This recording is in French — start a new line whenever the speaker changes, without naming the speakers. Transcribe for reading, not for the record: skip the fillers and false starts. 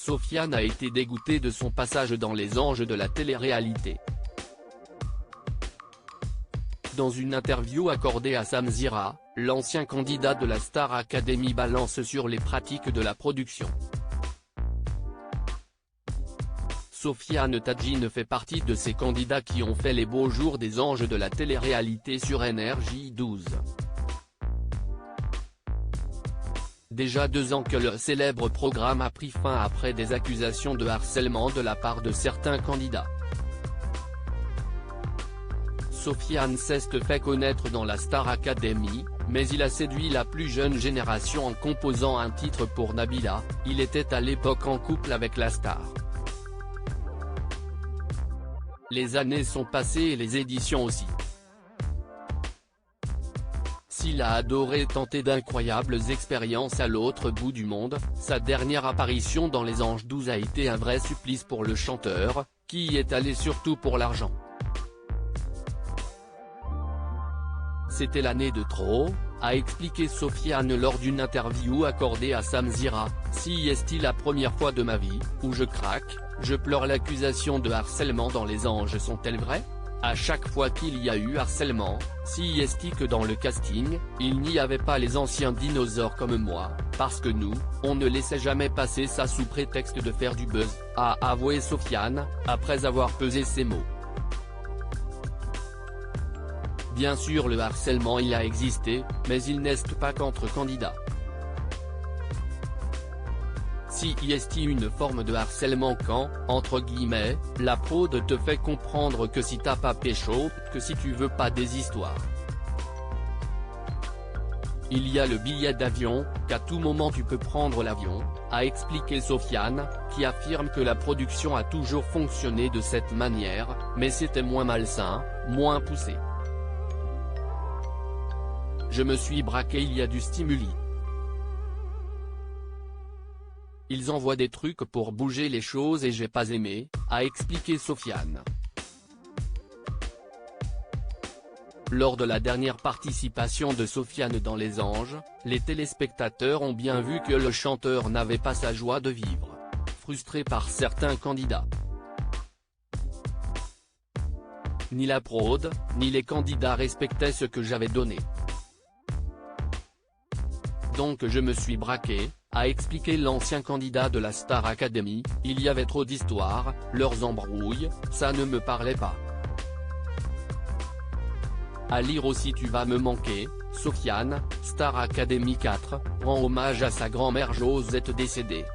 Sofiane a été dégoûtée de son passage dans Les Anges de la télé-réalité. Dans une interview accordée à Samzira, l'ancien candidat de la Star Academy balance sur les pratiques de la production. Sofiane Tadjine fait partie de ces candidats qui ont fait les beaux jours des Anges de la télé-réalité sur NRJ12. Déjà 2 ans que le célèbre programme a pris fin après des accusations de harcèlement de la part de certains candidats. Sofiane s'est fait connaître dans la Star Academy, mais il a séduit la plus jeune génération en composant un titre pour Nabila. Il était à l'époque en couple avec la star. Les années sont passées et les éditions aussi. S'il a adoré tenter d'incroyables expériences à l'autre bout du monde, sa dernière apparition dans Les Anges 12 a été un vrai supplice pour le chanteur, qui y est allé surtout pour l'argent. C'était l'année de trop, a expliqué Sofiane lors d'une interview accordée à Samzira. Si est la première fois de ma vie, où je craque, je pleure. L'accusation de harcèlement dans Les Anges sont-elles vraies? À chaque fois qu'il y a eu harcèlement, si est que dans le casting, il n'y avait pas les anciens dinosaures comme moi, parce que nous, on ne laissait jamais passer ça sous prétexte de faire du buzz, a avoué Sofiane, après avoir pesé ses mots. Bien sûr le harcèlement y a existé, mais il n'est pas qu'entre candidats. Si est une forme de harcèlement quand, entre guillemets, la prod te fait comprendre que si t'as pas pécho, que si tu veux pas des histoires. Il y a le billet d'avion, qu'à tout moment tu peux prendre l'avion, a expliqué Sofiane, qui affirme que la production a toujours fonctionné de cette manière, mais c'était moins malsain, moins poussé. Je me suis braqué, il y a du stimuli. Ils envoient des trucs pour bouger les choses et j'ai pas aimé, a expliqué Sofiane. Lors de la dernière participation de Sofiane dans Les Anges, les téléspectateurs ont bien vu que le chanteur n'avait pas sa joie de vivre, frustré par certains candidats. Ni la prod, ni les candidats respectaient ce que j'avais donné. Donc je me suis braqué, a expliqué l'ancien candidat de la Star Academy. Il y avait trop d'histoires, leurs embrouilles, ça ne me parlait pas. À lire aussi Tu vas me manquer, Sofiane, Star Academy 4, rend hommage à sa grand-mère Josette décédée.